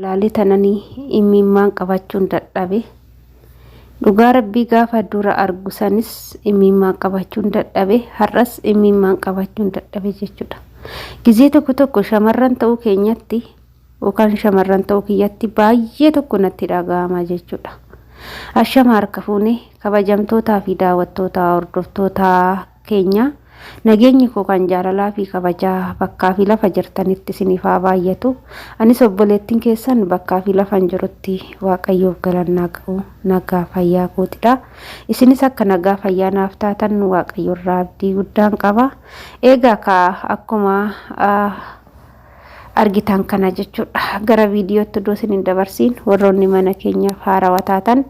Laalii tananii imimmaan qabachuun dadhabe. Dhugaa rabbii gaafa dura argu sanis imimmaan qabachuun dadhabe. Har'as imimmaan qabachuun dadhabe jechuudha. Gizee tokko shamarran ta'uu keenyatti yookaan shamarran ta'uu kiyyatti baay'ee tokko natti dhaga'ama jechuudha. Ashama harka fuune kabajamtootaa fi daawwattoota hordoftoota keenya nageenyi koo kan jaalalaa fi kabajaa bakkaa fi lafa jirtanitti isiniif haa baay'atu. Anis obboleettiin keessan bakkaa fi lafan jirutti waaqayyoof galannaa qabu nagaa fayyaa kootidha. Isinis akka nagaa fayyaa naaf taatan waaqayyoorraa abdii guddaan qaba. Egaa akkuma argitan kana jechuudha. Gara viidiyootti doosin hin dabarsiin warroonni mana keenyaaf haarawaa taatan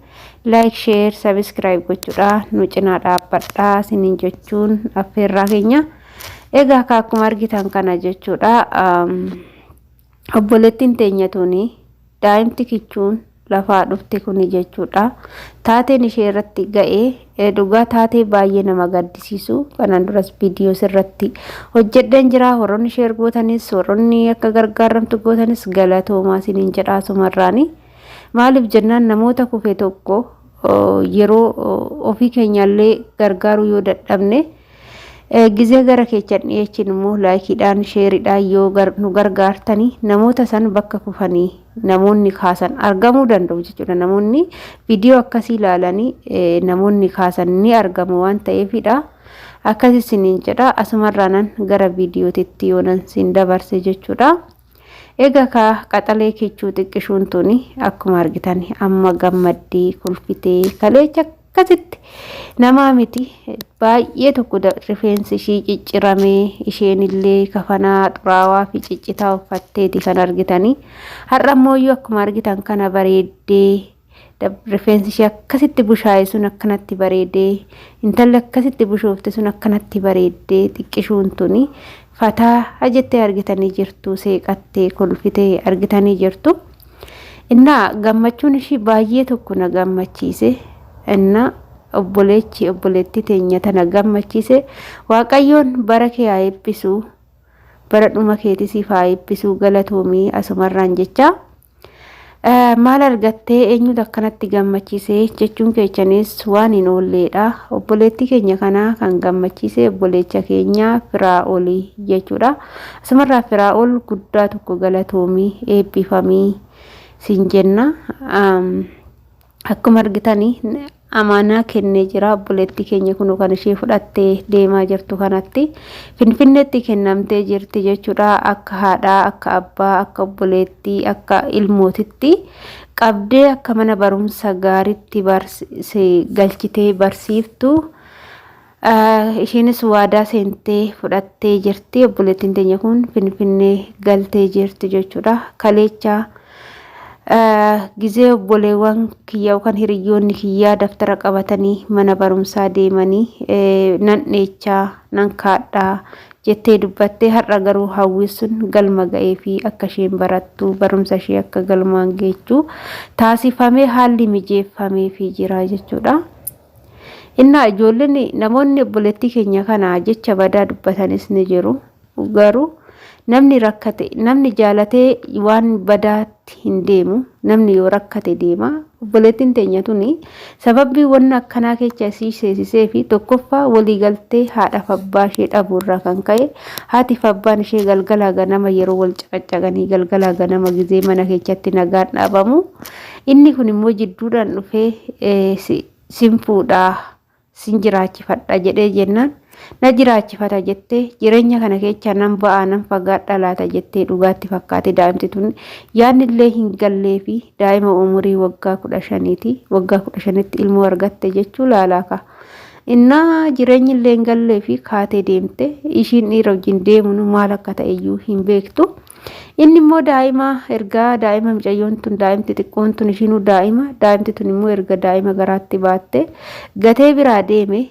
like, share, subscribe gochuudha. Nu cinaa dhaabbadhaa sinin jechuun affeerraa keenya. Egaa akkuma argitan kana jechuudha. Obboleettiin teenyatuuni daa'imti kichuun lafaa dhufte kuni jechuudha. Taateen ishee irratti ga'ee dhugaa taatee baay'ee nama gaddisiisu. Kanaan duras viidiyoo irratti hojjedhan jira. Warroonni share gootanis warroonni akka gargaaramtu gootanis galatoomaa sinin jedhaa sumarraani. Maaliif jennaan namoota kufee tokko yeroo ofii keenyallee gargaaruu yoo dadhabne gizee gara keechan dhiyeechin immoo laayikiidhaan sheeridhaan yoo nu gargaartanii namoota san bakka kufanii namoonni kaasan argamuu danda'u jechuudha. Namoonni viidiyoo akkasii ilaalanii namoonni kaasan ni argamu waan ta'eefidha. Akkasii siniin jedha. Asumarraanan gara viidiyootitti yoonan sin dabarse jechuudha. Egaa qaxalee kichuu xiqqishuun tuni akkuma argitan amma gammaddee kolfitee kaleecha akkasitti namaa miti baay'ee tokko rifeensi ishii cicciramee isheen illee kafanaa xuraawaa fi ciccitaa uffatteeti kan argitanii. Har'a ammoo akkuma argitan kana bareeddee rifeensi ishee akkasitti bushaa'e sun akkanatti bareedee intalli akkasitti bushoofte sun akkanatti bareeddee xiqqishuun tuni fataa jettee argitanii jirtu. Seeqattee kolfitee argitanii jirtu. Inna gammachuun ishii baay'ee tokko na gammachiise. Inna obboleetti teenya tana gammachiise. Waaqayyoon bara kee haa eebbisu. Bara dhuma keetisiif haa eebbisu. Galatoomii asumarraan jecha. Maal argattee eenyutu akkanatti gammachiise jechuun keessanis waan hin oolleedha. Obboleetti keenya kana kan gammachiise obboleecha keenya Firaa'olii jechuudha. Asumarraa Firaa'ol guddaa tokko galatoomii eebbifamii sin jenna. Akkuma argitanii amaanaa kennee jira. Obboleetti keenya kun kan ishee fudhattee deemaa jirtu kanatti Finfinneetti kennamtee jirti jechuudha. Akka haadhaa, akka abbaa, akka obboleettii, akka ilmootitti qabdee akka mana barumsa gaariitti galchitee barsiiftu. Isheenis waadaa seentee fudhattee jirti. Obboleettiin teenya kun Finfinnee galtee jirti jechuudha. Kaleecha gizee obboleewwan kiyyaa yookaan hiriyyoonni kiyyaa daftara qabatanii mana barumsaa deemanii nan dheechaa nan kaadhaa jettee dubbattee har'a garuu hawwisun galma ga'ee fi akka isheen barattu barumsa ishee akka galmaan geechuu taasifamee haalli mijeeffamee fi jira jechuudha. Inna ijoolleen namoonni obboleettii keenya kana jecha badaa dubbatanis ni jiru. Garuu namni rakkate namni jaalatee waan badaatti hin deemu. Namni yoo rakkate deema. Obboleettiin teenya tuni sababii wanna akkanaa keessa isii seesisee fi tokkoffaa waliigaltee haadhaaf abbaa ishee dhabuurraa kan ka'e haati fi abbaan ishee galgalaa ganama yeroo wal caqacaqanii galgalaa ganama gizee mana keessatti nagaan dhaabamu. Inni kun immoo jidduudhaan dhufee sin fuudhaa sin jiraachifadha jedhee jennaan na jiraachifata jettee jireenya kana keessa nan ba'aa nan fagaadha laata jettee dhugaatti fakkaate daa'imti tun yaannillee hin gallee fi daa'ima umurii waggaa 15ti. Waggaa 15tti ilmoo argatte jechuu laalaaka. Inna jireenyi illee hin gallee fi kaatee deemte ishiin dhiira wajjin deemuun maal akka ta'e iyyuu hin beektu. Inni immoo daa'ima ergaa daa'ima mucayyoon tun daa'imti xiqqoon tun ishiinuu daa'imti tun immoo erga daa'ima garaatti baatte gatee biraa deeme.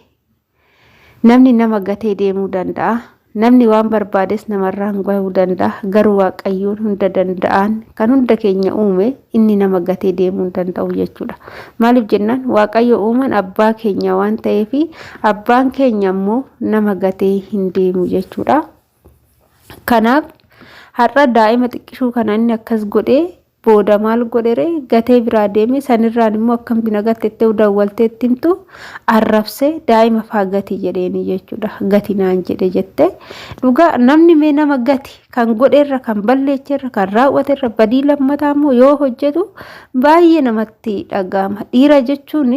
Namni nama gatee deemuu danda'a. Namni waan barbaades namarraan gahuu danda'a. Garuu waaqayyoon hunda danda'an kan hunda keenya uume inni nama gatee deemuu danda'u jechuudha. Maaliif jennaan waaqayyo uuman abbaa keenya waan ta'eef abbaan keenya immoo nama gatee hin deemu jechuudha. Kanaaf har'a daa'ima xiqqishuu kana inni akkas godhee booda maal godhere gatee biraa deeme sanirraan immoo akkamti nagattettee daawwalteetti himtu arrabsee daa'ima faa gati jedheeni jechuudha. Gati naan jedhe jette dhugaa namni mee nama gati kan godheerra kan balleecherra kan raawwaterra badii lammataa immoo yoo hojjetu baay'ee namatti dhagahama. Dhiira jechuun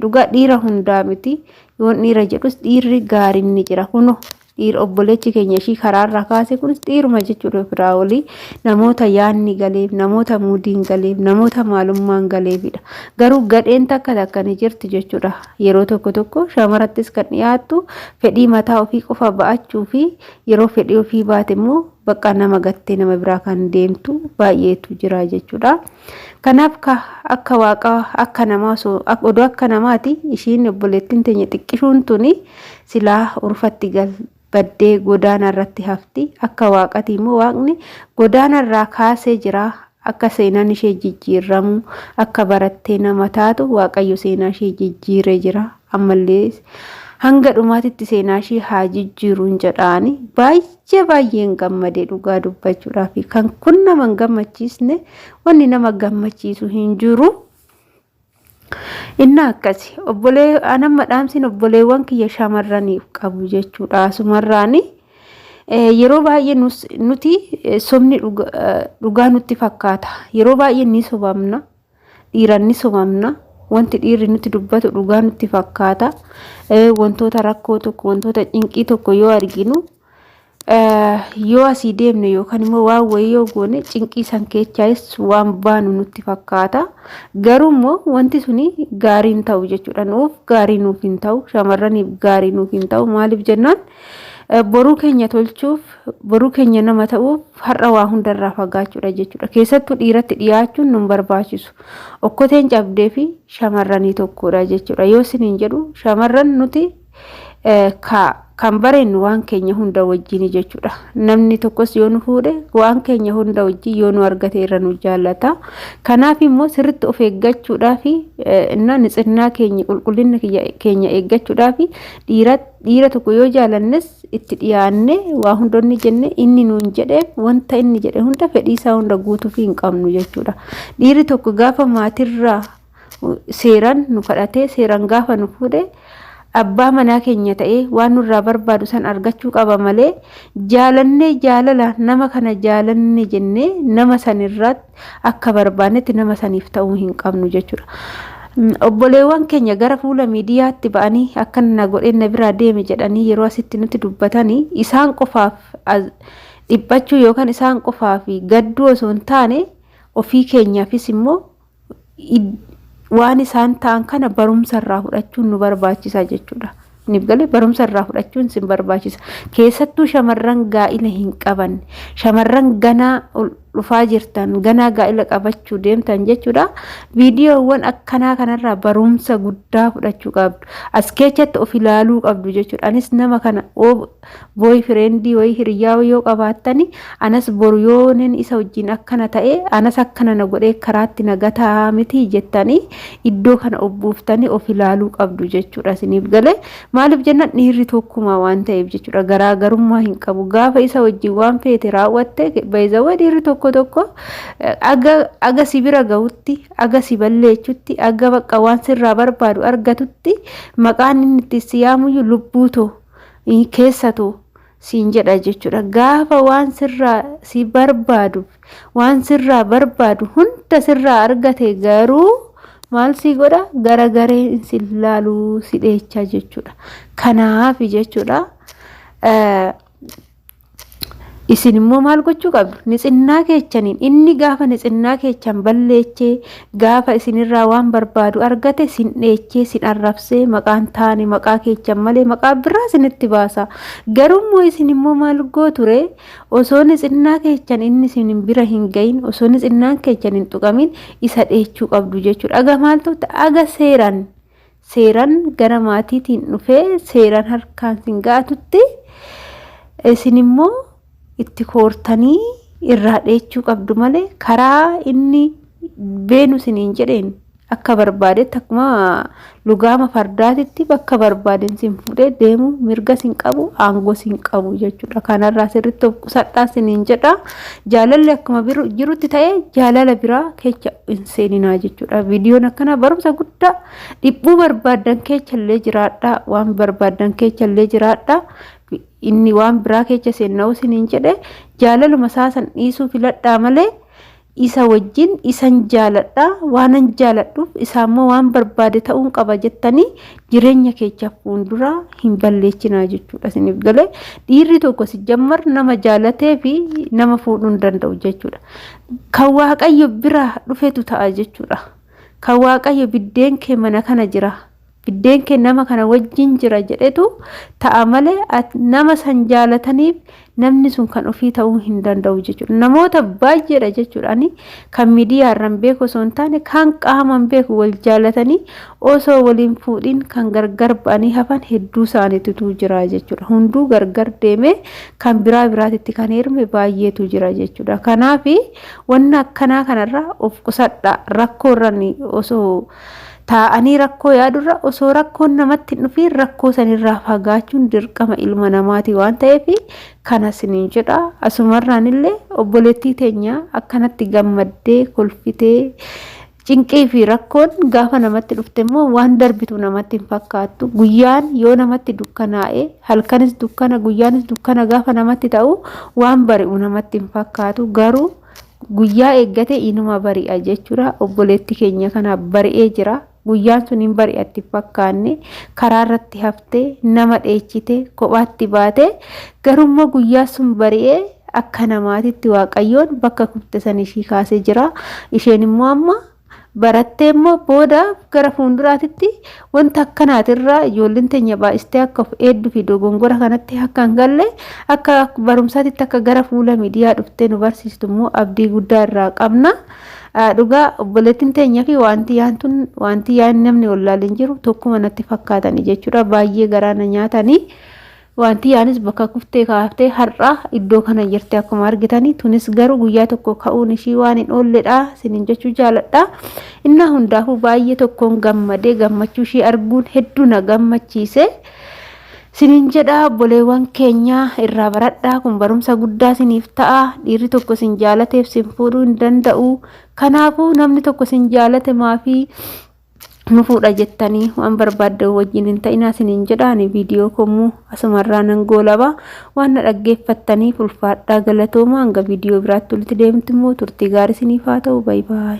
dhugaa dhiira hundaa miti. Yoon dhiira jedhus dhiirri gaariin ni jira kunoo. Dhiira obboleechi keenya ishii karaarraa kaase kunis dhiiruma jechuudha. Biraa olii namoota yaanni galeef namoota muudiin galeef namoota maalummaan galeefidha. Garuu gadheen takka ni jirti jechuudha. Yeroo tokko shamarattis kan dhiyaattu fedhii mataa ofii qofa ba'achuu fi yeroo fedhii ofii baate immoo bakka nama gattee nama biraa kan deemtu baay'eetu jira jechuudha. Kanaaf akka waaqaa akka namaa odoo akka namaati ishiin obboleettiin teenya xiqqishuun tuni silaa urfatti baddee godaana irratti hafti. Akka waaqati immoo waaqni godaana irraa kaasee jira. Akka seenaan ishee jijjiiramu akka barattee nama taatu waaqayyo seenaa ishee jijjiiree jira. Ammallee hanga dhumaatitti seenaa ishee haa jijjiiruun jedhaani baay'een gammadee dhugaa dubbachuudhaaf kan kun nama hin gammachiisne wanni nama gammachiisu hin jiru. Inna akkasi obbolee anamma dhaamsin obboleewwan kiyya shamarraniif qabu jechuudha. Asumarraani yeroo baay'ee nuti somni dhugaa nutti fakkaata. Yeroo baay'ee ni sobamna. Dhiiran ni sobamna. Wanti dhiirri nuti dubbatu dhugaa nutti fakkaata. Wantoota rakkoo tokko wantoota cinqii tokko yoo arginu yoo asii deemne yookaan immoo waan wayii yoo goone cinqii san keessaayis waan baanu nutti fakkaata. Garuu immoo wanti suni gaariin ta'u jechuudha. Nuuf gaarii nuuf hin ta'u. Shamarraniif gaarii nuuf hin ta'u. Maaliif jennaan boruu keenya tolchuuf boruu keenya nama ta'uuf har'a waa hundarraa fagaachuudha jechuudha. Keessattuu dhiiratti dhiyaachuun nun barbaachisu. Okkoteen cabdee fi shamarranii tokkodha jechuudha. Yoo isiniin jedhu shamarran nuti kan bareennu waan keenya hunda wajjin jechuudha. Namni tokkos yoo nu fuudhe waan keenya hunda wajjin yoo nu argate irra nu jaallata. Kanaaf immoo sirriitti of eeggachuudhaaf nitsinnaa keenya qulqullina keenya eeggachuudhaaf dhiira tokko yoo jaalannes itti dhiyaanne waa hundonni jenne inni nuun jedhe wanta inni jedhe hunda fedhii isaa hunda guutuuf hin qabnu jechuudha. Dhiirri tokko gaafa maatirraa seeran nu kadhatee seeran gaafa nu fuudhe abbaa manaa keenya ta'ee waan nurraa barbaadu san argachuu qaba malee jaalala nama kana jaalanne jennee nama sanirratti akka barbaannetti nama saniif ta'uu hin qabnu jechuudha. Obboleewwan keenya gara fuula miidiyaatti ba'anii akka na godhee na biraa deeme jedhanii yeroo asitti nuti dubbatanii isaan qofaaf dhiphachuu yookaan isaan qofaaf gadduu osoo hin taane ofii keenyaafis immoo waan isaan ta'an kana barumsa irraa fudhachuun nu barbaachisa jechuudha. Niif galee barumsa irraa fudhachuun sin barbaachisa. Keessattuu shamarran gaa'ila hin qaban, shamarran ganaa dhufaa jirtan, ganaa gaa'ila qabachuu deemtan jechuudha. Viidiyoowwan akkanaa kanarraa barumsa guddaa fudhachuu qabdu. As keessatti of ilaaluu qabdu jechuudha. Anis nama kana boyfriendii wayii hiriyaa yoo qabaattani anas boru yoonen isa wajjin akkana ta'e anas akkana na godhee karaatti na gataa miti jettanii iddoo kana obbuuftanii of ilaaluu qabdu jechuudha. Siniif galee maaliif jennaan dhiirri tokkuma waan ta'eef jechuudha. Garaagarummaa hin qabu. Gaafa isa wajjin waan feete raawwatte bayzawwa dhiirri tokko aga si bira gahutti aga si balleechutti aga bakka waan sirraa barbaadu argatutti maqaan inni itti siyaamuyyuu lubbuutoo keessatoo siin jedha jechuudha. Gaafa waan sirraa si barbaadu waan sirraa barbaadu hunda sirraa argate garuu maal si godha garagaree si laaluu si dheecha jechuudha. Kanaaf jechuudha isin immoo maal gochuu qabdu nitsinnaa keechaniin inni gaafa nitsinnaa keechan balleechee gaafa isinirraa waan barbaadu argate sin dheechee sin arrabsee maqaan taane maqaa keechan malee maqaa biraa isinitti baasa. Garuu isin immoo maal gooture osoo nitsinnaa keechan inni isin bira hin gahin osoo nitsinnaan keechan hin tuqamin isa dheechuu qabdu jechuudha. Aga maaltu aga seeran gara maatiitiin dhufee seeran harkaan sin gaatutti isin immoo itti koortanii irraa dheechuu qabdu malee karaa inni beenu siniin jedheen akka barbaadetti akkuma lugaama fardaatitti bakka barbaaden sin fuudhee deemu mirga sin qabu aangoo sin qabu jechuudha. Kanarraa sirriitti of qusadhaa siniin jedha. Jaalalli akkuma jirutti ta'ee jaalala biraa keessa hin seeninaa jechuudha. Viidiyoon akkana barumsa guddaa dhibbuu barbaadan keechallee jiraadha waan barbaadan keechallee jiraadha. Inni waan biraa keessa seenuu siniin jedhe jaalaluma saasan dhiisuu filadhaa malee isa wajjin isan jaaladha waanan jaaladhuuf isaammoo waan barbaade ta'uun qaba jettanii jireenya keessa fuulduraa hin balleessinaa jechuudha. Isiniif galee dhiirri tokko si jammar nama jaalatee fi nama fuudhuu hin danda'u jechuudha. Kan Waaqayyo biraa dhufetu ta'a jechuudha. Kan Waaqayyo biddeen kee mana kana jira. Biddeen kee nama kana wajjin jira jedhetu ta'a malee nama san jaalataniif namni sun kan ofii ta'uu hin danda'u jechuudha. Namoota baay'eedha jechuudha. Ani kan miidiyaarraan beeku osoo hin taane kan qaamaan beeku wal jaalatanii osoo waliin fuudhin kan gargar ba'anii hafan hedduu isaaniitu jira jechuudha. Hunduu gargar deemee kan biraatitti kan heerume baay'eetu jira jechuudha. Kanaaf wanna akkanaa kanarraa of qusadhaa rakkoorraan osoo taa'anii rakkoo yaadurra osoo rakkoon namatti dhufi rakkoo sanirraa fagaachuun dirqama ilma namaati waan ta'eef kana siniin jedha. Asumarraan illee obboleettii teenya akkanatti gammaddee kolfitee cinqii fi rakkoon gaafa namatti dhufte immoo waan darbitu namatti hin fakkaattu. Guyyaan yoo namatti dukkanaa'e halkanis dukkana guyyaanis dukkana gaafa namatti ta'u waan bari'u namatti hin fakkaatu. Garuu guyyaa eeggate inuma bari'a jechuudha. Obboleettii keenya kana bari'ee jira. Guyyaan sun hin bari'atti fakkaanne karaa irratti haftee nama dheechite kophaatti baate garummaa guyyaa sun bari'ee akka namaatitti Waaqayyoon bakka kufte san ishii kaasee jira. Isheen immoo amma barattee immoo booda gara fuulduraatitti wanta akkanaatirraa ijoolleen teenya baay'istee akka of eedduu fi dogongora kanatti akka hin galle akka barumsaatitti akka gara fuula miidiyaa dhuftee nu barsiistu immoo abdii guddaa irraa qabna. Dhugaa obboleettiin teenya fi wanti yaan namni wallaaleen jiru tokkuma natti fakkaatanii jechuudha. Baay'ee garaana nyaatanii wanti yaanis bakka kuftee kaaftee har'a iddoo kana jirte akkuma argitanii tunis garuu guyyaa tokko ka'uun ishii waan hin oolledha sinin jechuu jaaladha. Inna hundaafuu baay'ee tokkoon gammadee gammachuu ishii arguun hedduu na gammachiise. Sinin jedha obboleewwan keenya irraa baradhaa kun barumsa guddaa siniif ta'a. Dhiirri tokko sin jaalateef sin fuudhuu hin danda'u. Kanaafuu namni tokko sin jaalate maafii nu fuudha jettanii waan barbaaddan wajjin hin ta'inaa sinin jedhaan viidiyoo kommuu asumarraa nan goolaba waan na dhaggeeffattaniif ulfaadhaa galatooma hanga viidiyoo biraatti walitti deemtu immoo turtii gaarii siniif haa ta'u. Baay'ee.